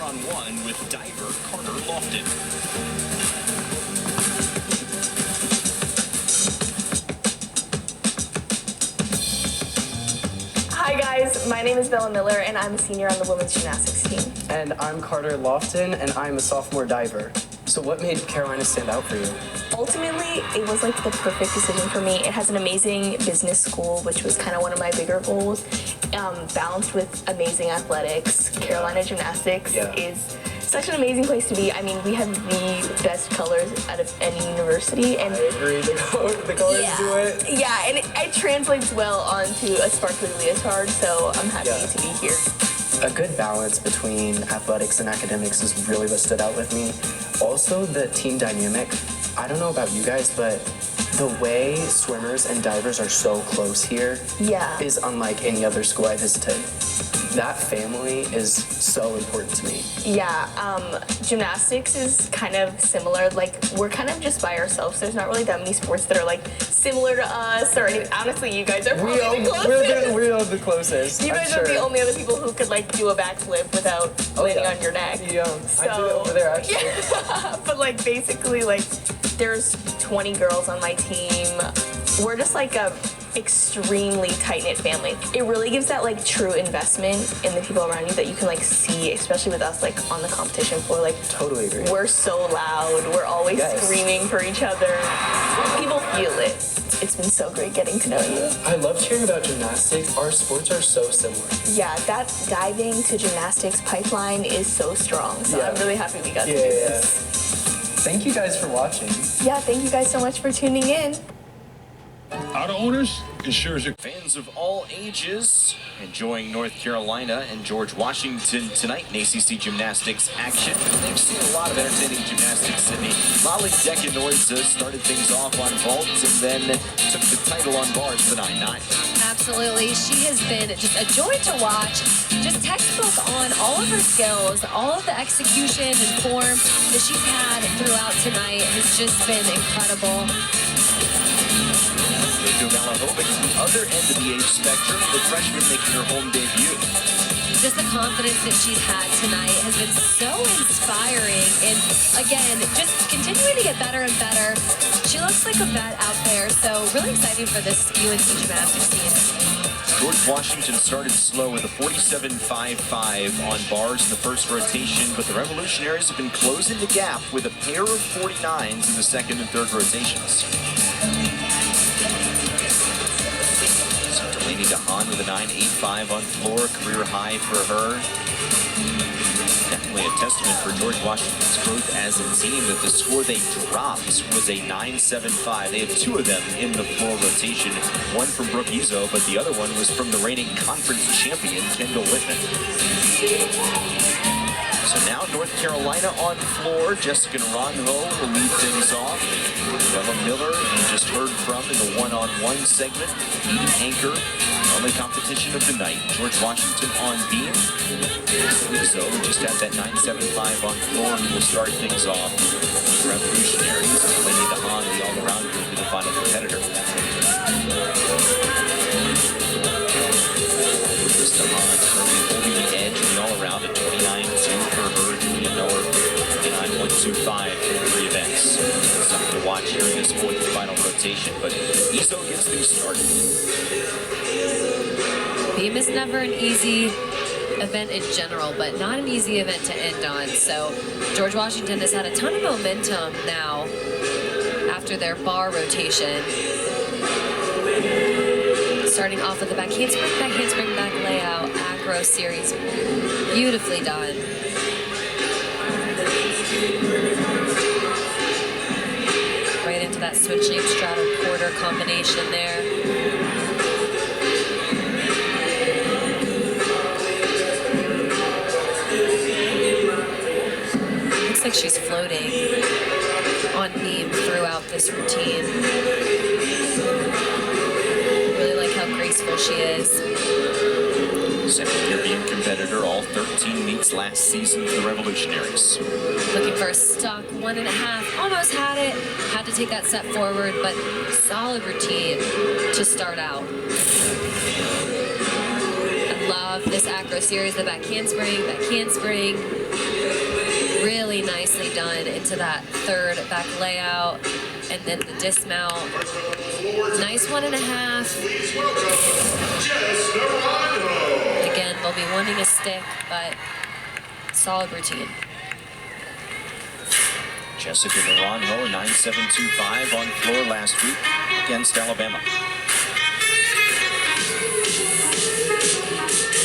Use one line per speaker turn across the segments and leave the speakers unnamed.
one-on-one with diver Carter Lofton.
Hi guys, my name is Bella Miller and I'm a senior on the women's gymnastics team.
And I'm Carter Lofton and I'm a sophomore diver. So what made Carolina stand out for you?
Ultimately, it was like the perfect decision for me. It has an amazing business school, which was kind of one of my bigger goals, balanced with amazing athletics. Carolina Gymnastics is such an amazing place to be. I mean, we have the best colors out of any university. And
I agree, the colors do it.
Yeah, and it translates well onto a sparkly leotard, so I'm happy to be here.
A good balance between athletics and academics is really what stood out with me. Also, the team dynamic. I don't know about you guys, but the way swimmers and divers are so close here is unlike any other school I visited. That family is so important to me.
Yeah, gymnastics is kind of similar. Like, we're kind of just by ourselves. There's not really that many sports that are like similar to us or anything. Honestly, you guys are probably the closest.
We're the closest.
You guys are the only other people who could like do a backflip without landing on your neck.
Yeah,
so,
I do it over there actually.
Yeah, but like basically like there's 20 girls on my team. We're just like a extremely tight-knit family. It really gives that like true investment in the people around you that you can like see, especially with us like on the competition floor. Like
totally agree.
We're so loud. We're always screaming for each other. People feel it. It's been so great getting to know you.
I loved hearing about gymnastics. Our sports are so similar.
Yeah, that diving to gymnastics pipeline is so strong. So I'm really happy we got to do this.
Thank you guys for watching.
Yeah, thank you guys so much for tuning in.
Auto owners, insurers, fans of all ages enjoying North Carolina and George Washington tonight in ACC gymnastics action. They've seen a lot of entertaining gymnastics in the Molly Decanoids started things off on vaults and then took the title on bars for the 9-9.
Absolutely. She has been just a joy to watch. Just textbook on all of her skills, all of the execution and form that she's had throughout tonight has just been incredible.
The other end of the age spectrum, the freshman making her home debut.
Just the confidence that she's had tonight has been so inspiring, and again, just continuing to get better and better. She looks like a vet out there, so really excited for this UNC gymnastics team.
George Washington started slow with a 47.55 on bars in the first rotation, but the Revolutionaries have been closing the gap with a pair of 49s in the second and third rotations. DeHaan with a 9.85 on floor, career high for her. Definitely a testament for George Washington's growth as a team that the score they dropped was a 9.75. They had two of them in the floor rotation, one from Brooke Izzo, but the other one was from the reigning conference champion, Kendall Whitman. So now North Carolina on floor. Jessica Naranjo will lead things off. Bella Miller, you just heard from in the one-on-one segment. Leading anchor, only competition of the night. George Washington on beam. So we just had that 9.75 on floor, and we'll start things off. Revolutionaries, Lady DeHaan, the all-around group, the final competitor. DeHaan currently holding the edge in the all-around at 29.2 for her. Julia Miller, 29.125 for 3 events. Something to watch here in this fourth and final rotation, but Izzo gets things started.
Beam is never an easy event in general, but not an easy event to end on. So George Washington has had a ton of momentum now after their bar rotation. Starting off with the back handspring, back layout, acro series. Beautifully done. Right into that switch leap straddle quarter combination there. Looks like she's floating on beam throughout this routine. Really like how graceful she is.
Second-year beam competitor, all 13 meets last season for the Revolutionaries.
Looking for a stuck 1.5, almost had it. Had to take that step forward, but solid routine to start out. I love of this acro series, the back handspring, really nicely done into that third back layout, and then the dismount. Nice 1.5. Again, they'll be wanting a stick, but solid routine.
Jessica Naranjo, a 9.725 on floor last week against Alabama.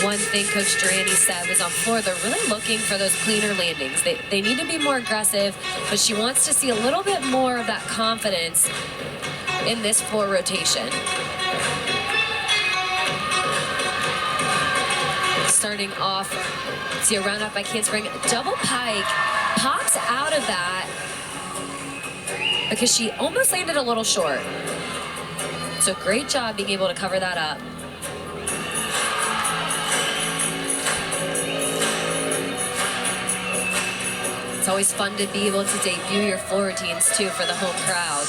One thing Coach Durante said was on floor, they're really looking for those cleaner landings. They need to be more aggressive, but she wants to see a little bit more of that confidence in this floor rotation. Starting off, see a round off by handspring, double pike, pops out of that because she almost landed a little short. So great job being able to cover that up. It's always fun to be able to debut your floor routines too for the home crowd.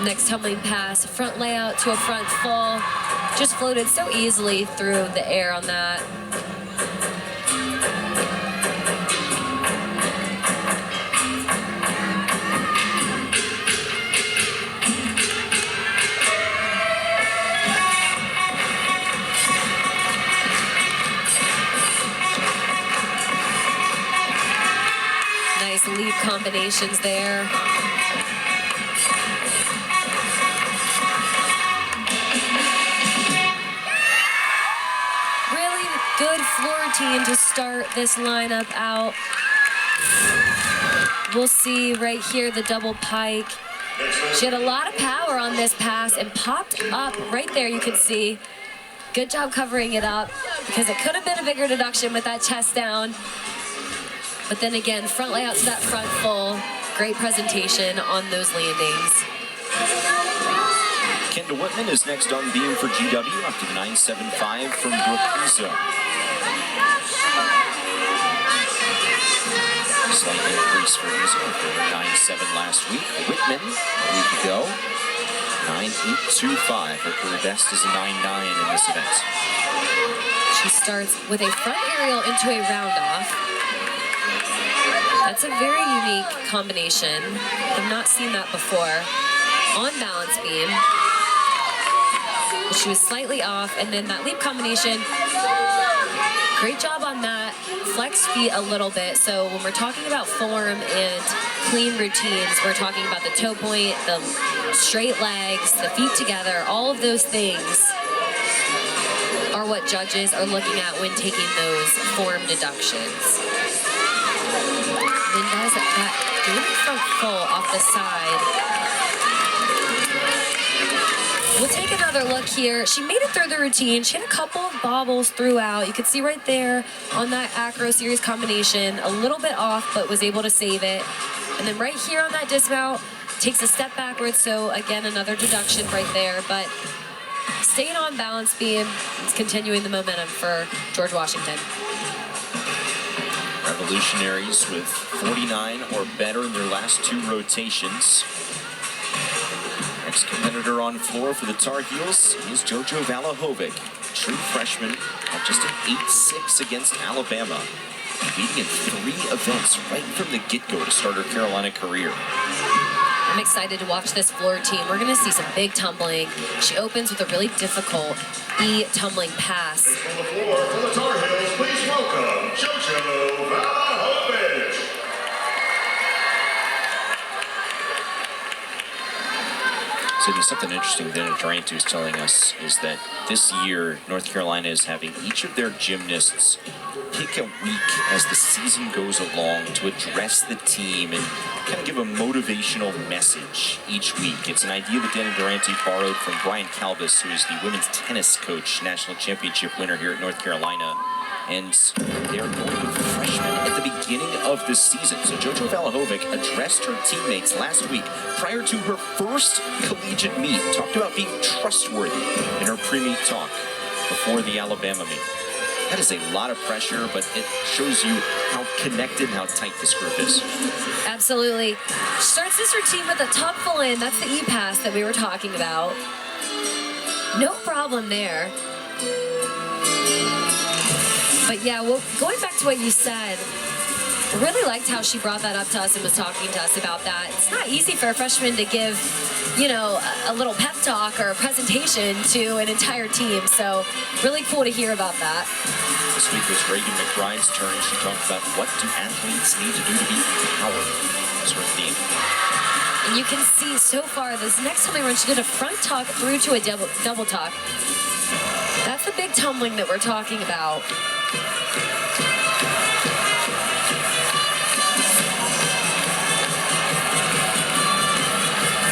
Next tumbling pass, front layout to a front full. Just floated so easily through the air on that. Nice lead combinations there. Really good floor routine to start this lineup out. We'll see right here the double pike. She had a lot of power on this pass and popped up right there, you can see. Good job covering it up because it could have been a bigger deduction with that chest down. But then again, front layout to that front full. Great presentation on those landings.
Kendall Whitman is next on beam for GW after the 9.75 from Brooke Izzo. Slight increase for Izzo from 9.7 last week. Whitman, a week ago, 9.825. Her career best is a 9.9 in this event.
She starts with a front aerial into a round off. That's a very unique combination. I've not seen that before. On balance beam. She was slightly off, and then that leap combination, great job on that. Flex feet a little bit. So when we're talking about form and clean routines, we're talking about the toe point, the straight legs, the feet together, all of those things are what judges are looking at when taking those form deductions. Then does that daily front full off the side. We'll take another look here. She made it through the routine. She had a couple of bobbles throughout. You could see right there on that acro series combination, a little bit off, but was able to save it. And then right here on that dismount, takes a step backwards. So again, another deduction right there, but staying on balance beam, it's continuing the momentum for George Washington.
Revolutionaries with 49 or better in their last two rotations. Next competitor on floor for the Tar Heels is JoJo Valahovic, true freshman at just an 8.6 against Alabama, beating in 3 events right from the get-go to start her Carolina career.
I'm excited to watch this floor team. We're going to see some big tumbling. She opens with a really difficult E tumbling pass.
On the floor for the Tar Heels, please welcome JoJo Valahovic.
Sydney, something interesting that Durante was telling us is that this year, North Carolina is having each of their gymnasts pick a week as the season goes along to address the team and kind of give a motivational message each week. It's an idea that Dana Durante borrowed from Brian Calvis, who is the women's tennis coach, national championship winner here at North Carolina. And they're going with freshmen at the beginning of the season. So JoJo Valahovic addressed her teammates last week prior to her first collegiate meet. Talked about being trustworthy in her pre-meet talk before the Alabama meet. That is a lot of pressure, but it shows you how connected and how tight this group is.
Absolutely. She starts this routine with a tuck full in. That's the E-pass that we were talking about. No problem there. But yeah, well, going back to what you said, really liked how she brought that up to us and was talking to us about that. It's not easy for a freshman to give, you know, a little pep talk or a presentation to an entire team. So really cool to hear about that.
This week was Reagan McBride's turn. She talked about what do athletes need to do to be empowered. That's her theme.
And you can see so far, this next time I run, she did a front tuck through to a double tuck. That's the big tumbling that we're talking about.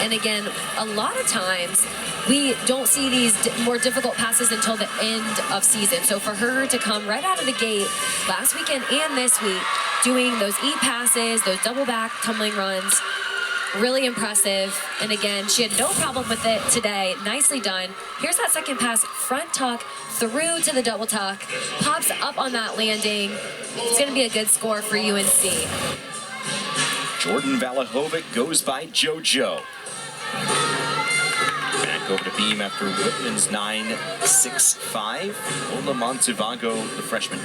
And again, a lot of times we don't see these more difficult passes until the end of season. So for her to come right out of the gate last weekend and this week, doing those E passes, those double back tumbling runs, really impressive. And again, she had no problem with it today. Nicely done. Here's that second pass, front tuck through to the double tuck, pops up on that landing. It's going to be a good score for UNC.
Jordan Valahovic goes by JoJo. Back over to beam after Whitman's 9.65. Ola Montevago, the freshman.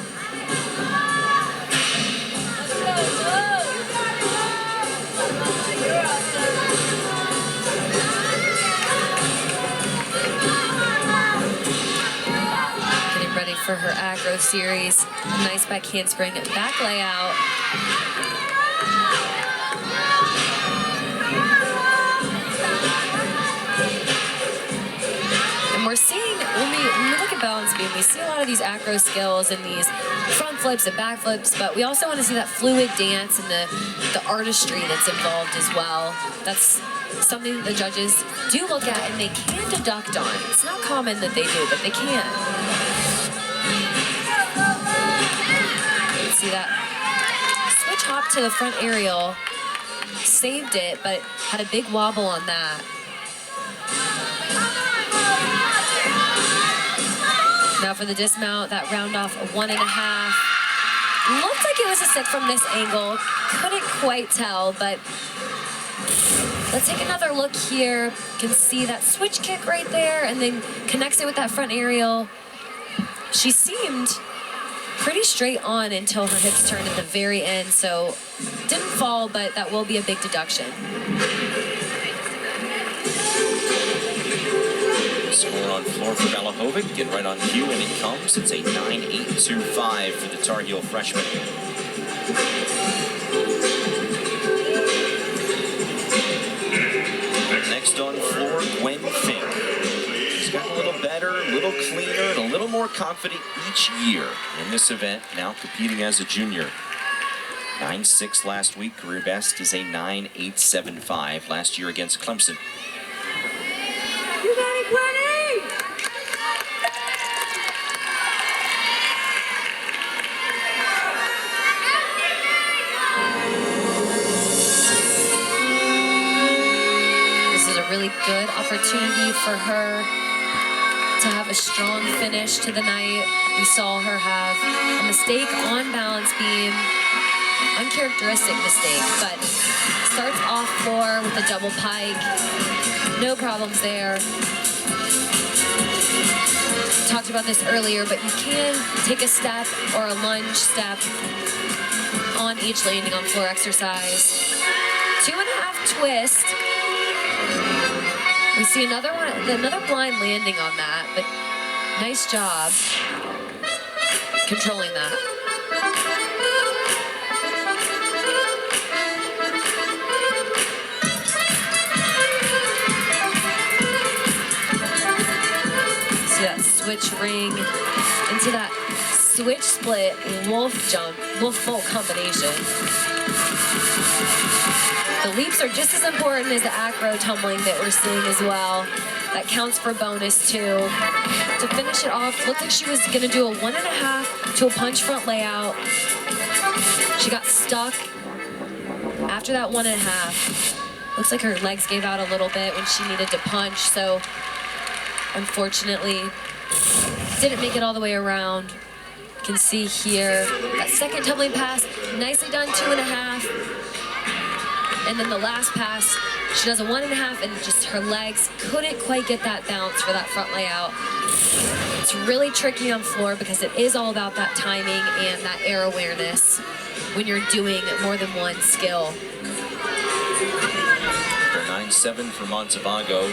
Getting ready for her aggro series. A nice back handspring, back layout. We're seeing, when we look at balance beam, we see a lot of these acro skills and these front flips and back flips, but we also want to see that fluid dance and the artistry that's involved as well. That's something that the judges do look at and they can deduct on. It's not common that they do, but they can. See that switch hop to the front aerial, saved it, but had a big wobble on that. Now for the dismount, that round off a 1.5. Looked like it was a stick from this angle. Couldn't quite tell, but let's take another look here. You can see that switch kick right there and then connects it with that front aerial. She seemed pretty straight on until her hips turned at the very end, so didn't fall, but that will be a big deduction.
Score on floor for Valahovic. Get right on cue, and it comes. It's a 9.825 for the Tar Heel freshman. Next on floor, Gwen Fink. She's gotten a little better, a little cleaner, and a little more confident each year in this event, now competing as a junior. 9.6 last week. Career best is a 9.875 last year against Clemson.
You got it, Gwenny!
This is a really good opportunity for her to have a strong finish to the night. We saw her have a mistake on balance beam, uncharacteristic mistake, but starts off floor with a double pike. No problems there. Talked about this earlier, but you can take a step or a lunge step on each landing on floor exercise. 2.5 twist. We see another one, another blind landing on that, but nice job controlling that. That switch ring into that switch split wolf jump, wolf vault combination. The leaps are just as important as the acro tumbling that we're seeing as well. That counts for bonus too. To finish it off, looked like she was gonna do a 1.5 to a punch front layout. She got stuck after that 1.5. Looks like her legs gave out a little bit when she needed to punch, so unfortunately, didn't make it all the way around. You can see here, that second tumbling pass, nicely done, 2.5. And then the last pass, She does a 1.5 and just her legs couldn't quite get that bounce for that front layout. It's really tricky on floor because it is all about that timing and that air awareness when you're doing more than one skill.
9-7 for Montevago.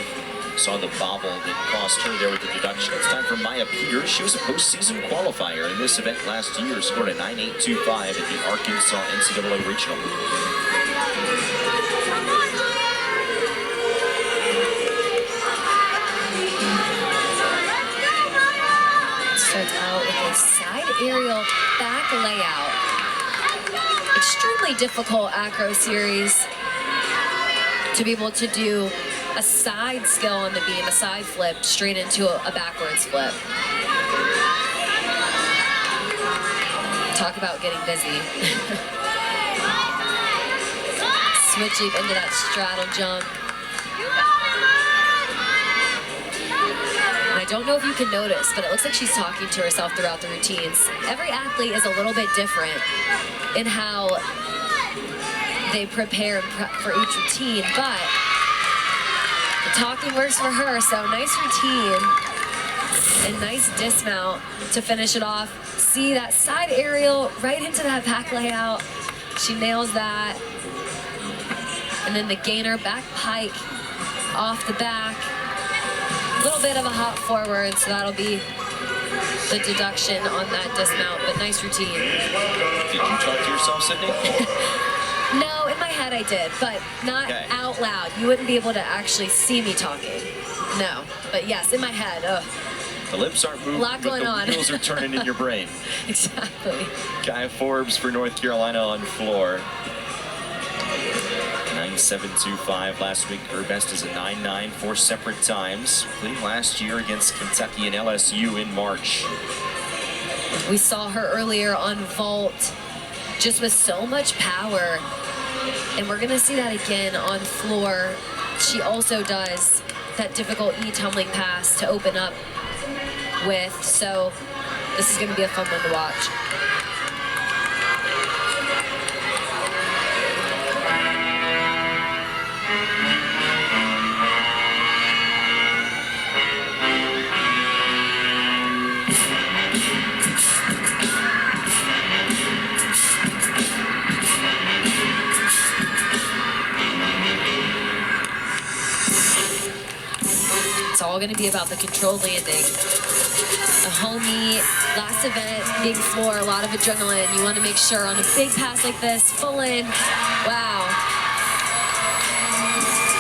Saw the bobble that cost her there with the deduction. It's time for Maya Peters. She was a postseason qualifier in this event last year. Scored a 9.825 at the Arkansas NCAA Regional.
Starts out with a side aerial back layout. Extremely difficult acro series to be able to do a side skill on the beam, a side flip, straight into a backwards flip. Talk about getting busy. Switch deep into that straddle jump. And I don't know if you can notice, but it looks like she's talking to herself throughout the routines. Every athlete is a little bit different in how they prepare and prep for each routine, but the talking works for her, so nice routine and nice dismount to finish it off. See that side aerial right into that back layout. She nails that. And then the gainer back pike off the back. A little bit of a hop forward, so that'll be the deduction on that dismount, but nice routine.
Did you talk to yourself, Sydney?
No, in my head I did, but not out loud. You wouldn't be able to actually see me talking. No, but yes, in my head. Ugh.
The lips aren't moving, but the wheels are turning in your brain.
Exactly.
Kaya Forbes for North Carolina on floor. 9.725 last week. Her best is a 9.9 4 separate times. Played last year against Kentucky and LSU in March.
We saw her earlier on vault, just with so much power. And we're gonna see that again on floor. She also does that difficult tumbling pass to open up with. So this is gonna be a fun one to watch. It's all going to be about the controlled landing. A homey, last event, big floor, a lot of adrenaline. You want to make sure on a big pass like this, full in. Wow.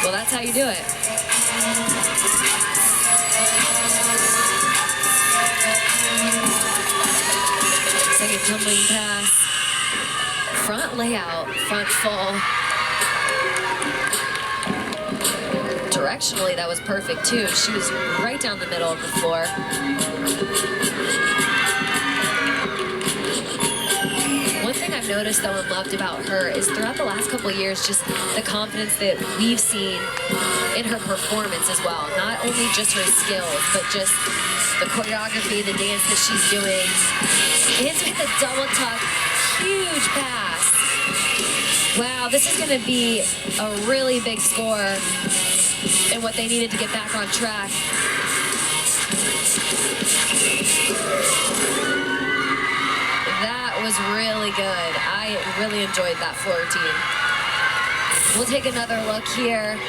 Well, that's how you do it. Second tumbling pass. Front layout, front full. Directionally, that was perfect too. She was right down the middle of the floor. One thing I've noticed though and loved about her is throughout the last couple of years, just the confidence that we've seen in her performance as well. Not only just her skills, but just the choreography, the dance that she's doing. Ends with a double tuck, huge pass. Wow, this is gonna be a really big score and what they needed to get back on track. That was really good. I really enjoyed that floor routine. We'll take another look here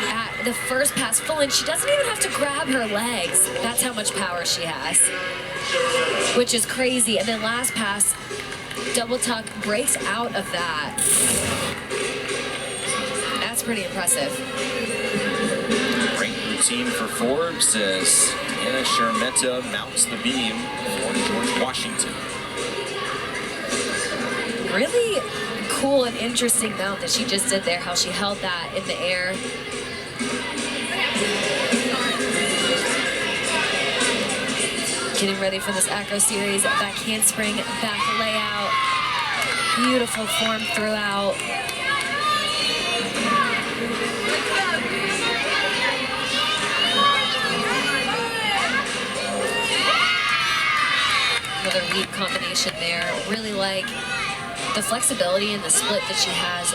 at the first pass full, and she doesn't even have to grab her legs. That's how much power she has, which is crazy. And then last pass, double tuck, breaks out of that. That's pretty impressive.
Great routine for Forbes as Anna Shermetta mounts the beam for George Washington.
Really cool and interesting mount that she just did there, how she held that in the air. Getting ready for this acro series, back handspring, back layout. Beautiful form throughout. Another leap combination there. Really like the flexibility and the split that she has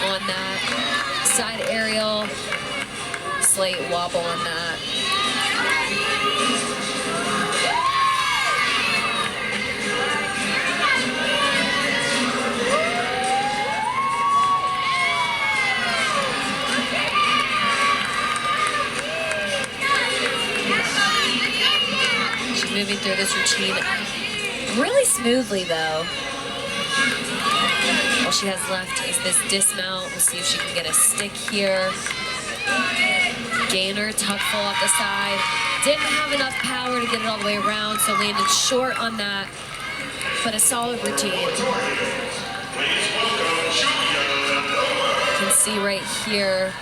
on that Side aerial, slight wobble on that. She's moving through this routine really smoothly though. All she has left is this dismount. We'll see if she can get a stick here. Gainer, tuck full off the side. Didn't have enough power to get it all the way around, so landed short on that, but a solid routine. You can see right here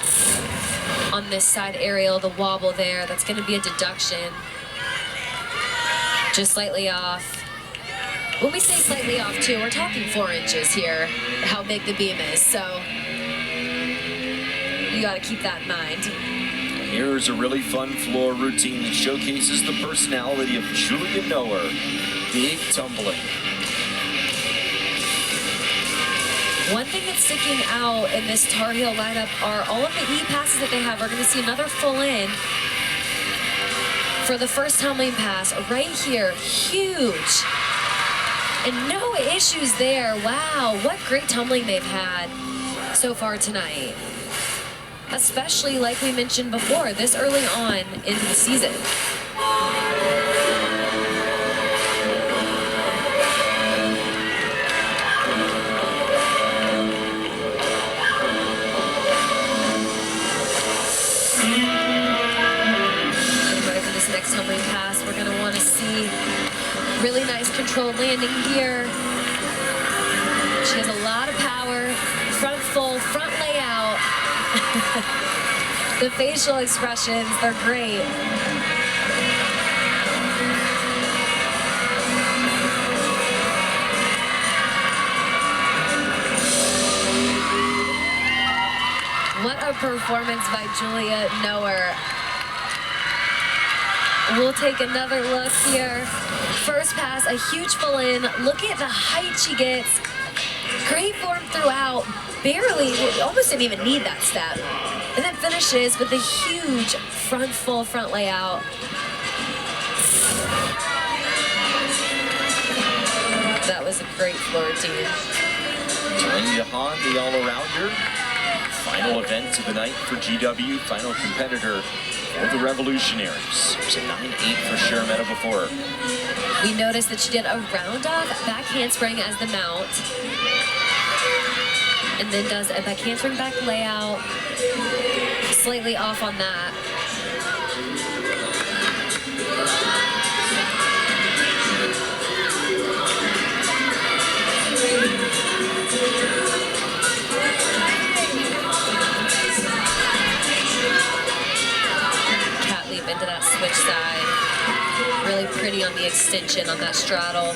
on this side aerial, the wobble there. That's gonna be a deduction. Just slightly off. When we say slightly off too, we're talking 4 inches here, how big the beam is, so you gotta keep that in mind.
Here's a really fun floor routine that showcases the personality of Julia Noer. Big tumbling.
One thing that's sticking out in this Tar Heel lineup are all of the E passes that they have. We're gonna see another full in for the first tumbling pass right here, huge. And no issues there. Wow, what great tumbling they've had so far tonight. Especially like we mentioned before, this early on in the season. Ready for this next tumbling pass. We're gonna wanna see really nice controlled landing here. She has a lot of power, front full, front layout. The facial expressions, they're great. What a performance by Julia Noer. We'll take another look here. First pass, a huge full in. Look at the height she gets. Great form throughout. Barely, almost didn't even need that step. And then finishes with a huge front full front layout. That was a great floor routine.
Tanya Hahn, the all-arounder. Final event of the night for GW. Final competitor for the Revolutionaries. It was a 9-8 for Sheremeta before her.
We noticed that she did a round-off back handspring as the mount. And then does a back handspring back layout. Slightly off on that. Cat leap into that switch side. Really pretty on the extension on that straddle.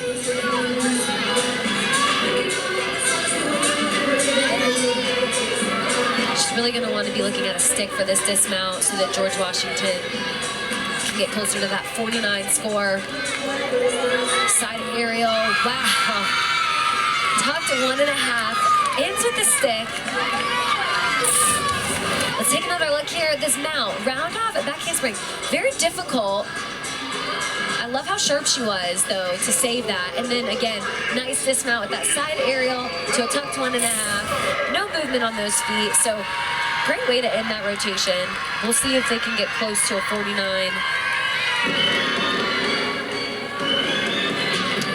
She's really going to want to be looking at a stick for this dismount so that George Washington can get closer to that 49 score. Side aerial, wow. Tucked 1.5, ends with the stick. Let's take another look here at this mount. Round off at back handspring. Very difficult. I love how sharp she was, though, to save that. And then, again, nice dismount with that side aerial to a tucked 1.5. No movement on those feet, so great way to end that rotation. We'll see if they can get close to a 49.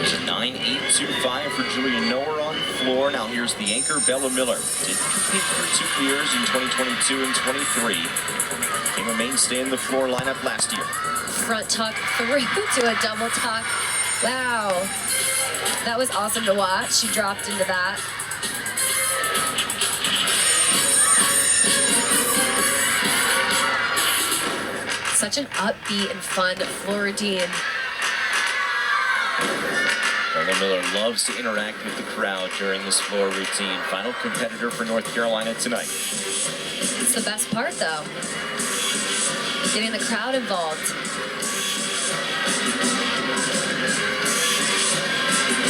It's a 9.825 for Julia Noer on floor. Now here's the anchor, Bella Miller. Did compete for 2 years in 2022 and 23. Became a mainstay in the floor lineup last year.
Front tuck through to a double tuck. Wow. That was awesome to watch. She dropped into that. Such an upbeat and fun floor routine.
Bella Miller loves to interact with the crowd during this floor routine. Final competitor for North Carolina tonight.
It's the best part, though. Getting the crowd involved.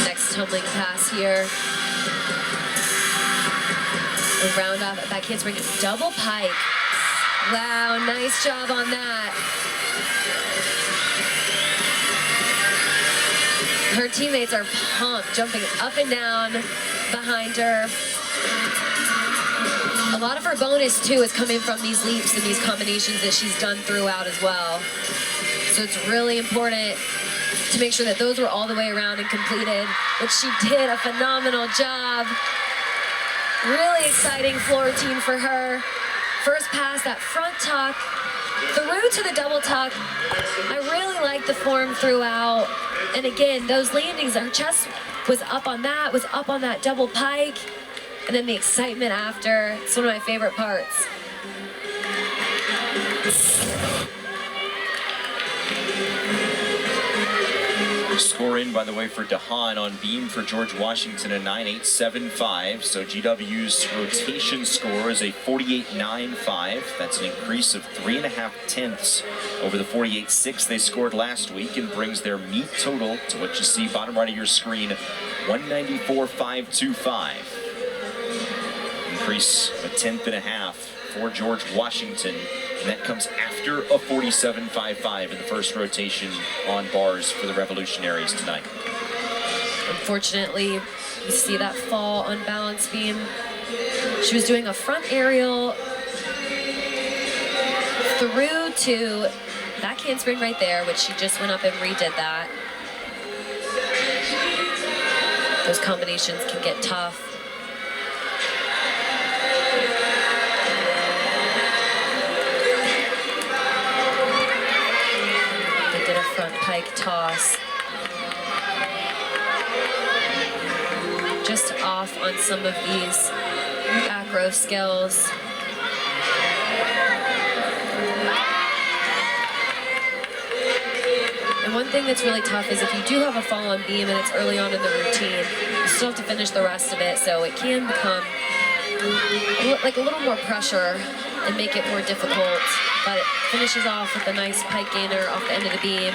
Next tumbling pass here. We'll round off that handspring, double pike. Wow, nice job on that. Her teammates are pumped, jumping up and down behind her. A lot of her bonus, too, is coming from these leaps and these combinations that she's done throughout as well. So it's really important to make sure that those were all the way around and completed, which she did a phenomenal job. Really exciting floor routine for her. First pass, that front tuck, through to the double tuck. I really like the form throughout. And again, those landings, her chest was up on that double pike. And then the excitement after, it's one of my favorite parts.
Score in, by the way, for DeHaan on beam for George Washington, a 9.875. So GW's rotation score is a 48.95. That's an increase of 3.5 tenths over the 48.6 they scored last week, and brings their meet total to what you see bottom right of your screen, 194.525. Increase a 10.5 for George Washington. And that comes after a 47.55 in the first rotation on bars for the Revolutionaries tonight.
Unfortunately, you see that fall on balance beam. She was doing a front aerial through to that handspring right there, which she just went up and redid that. Those combinations can get tough. Front pike toss. Just off on some of these back row skills. And one thing that's really tough is if you do have a fall on beam and it's early on in the routine, you still have to finish the rest of it, so it can become like a little more pressure and make it more difficult. But it finishes off with a nice pike gainer off the end of the beam.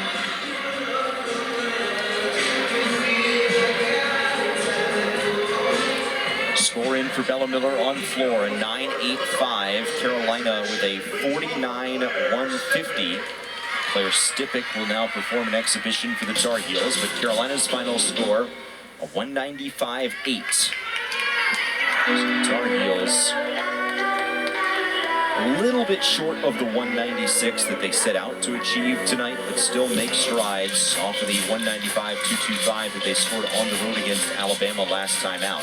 Score in for Bella Miller on floor, a 9.85. Carolina with a 49.150. Claire Stipik will now perform an exhibition for the Tar Heels, but Carolina's final score, a 195.8. So Tar Heels a little bit short of the 196 that they set out to achieve tonight, but still make strides off of the 195.225 that they scored on the road against Alabama last time out.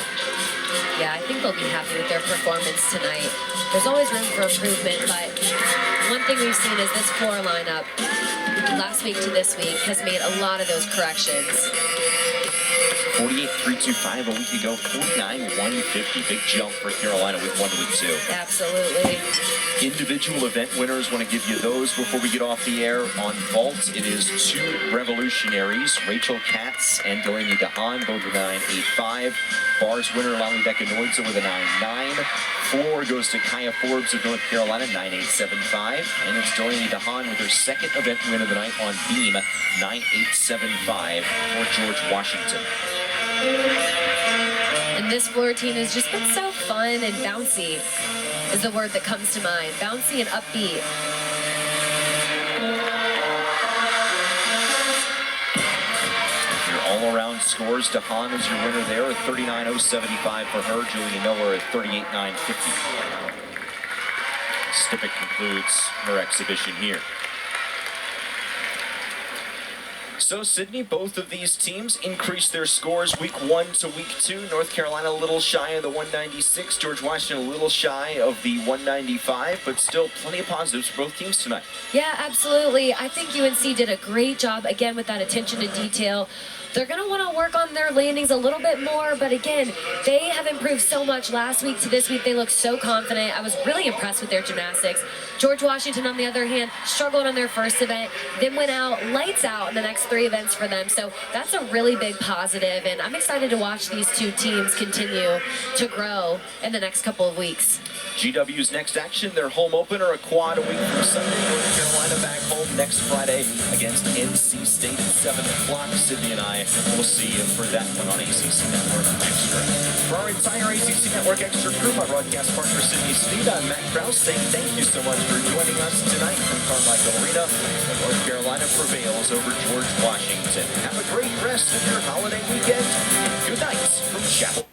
Yeah, I think they'll be happy with their performance tonight. There's always room for improvement, but one thing we've seen is this floor lineup, last week to this week, has made a lot of those corrections.
48.325 a week ago, 49.150. Big jump for Carolina with 1 week 2.
Absolutely.
Individual event winners, want to give you those before we get off the air. On vault, it is 2 Revolutionaries, Rachel Katz and Delaney DeHaan, both with 9.85. Bars winner, Lally Becca-Noidza with a 9.9. Floor goes to Kaya Forbes of North Carolina, 9.875. And it's Delaney DeHaan with her second event win of the night on beam, 9.875 for George Washington.
And this floor routine has just been so fun and bouncy, is the word that comes to mind. Bouncy and upbeat.
Your all-around scores, DeHaan is your winner there at 39.075 for her. Julia Miller at 38.950. Stipik concludes her exhibition here. So, Sydney, both of these teams increased their scores week 1 to week 2. North Carolina a little shy of the 196. George Washington a little shy of the 195, but still plenty of positives for both teams tonight.
Yeah, absolutely. I think UNC did a great job, again, with that attention to detail. They're going to want to work on their landings a little bit more, but again, they have improved so much last week to this week. They look so confident. I was really impressed with their gymnastics. George Washington, on the other hand, struggled on their first event, then went out, lights out in the next 3 events for them. So that's a really big positive, and I'm excited to watch these two teams continue to grow in the next couple of weeks.
GW's next action, their home opener, a quad a week from Sunday. North Carolina back home next Friday against NC State at 7 o'clock. Sydney and I will see you for that one on ACC Network Extra. For our entire ACC Network Extra crew, my broadcast partner Sydney Sneed, I'm Matt Krause saying thank you so much for joining us tonight from Carmichael Arena. North Carolina prevails over George Washington. Have a great rest of your holiday weekend. Good night from Chapel.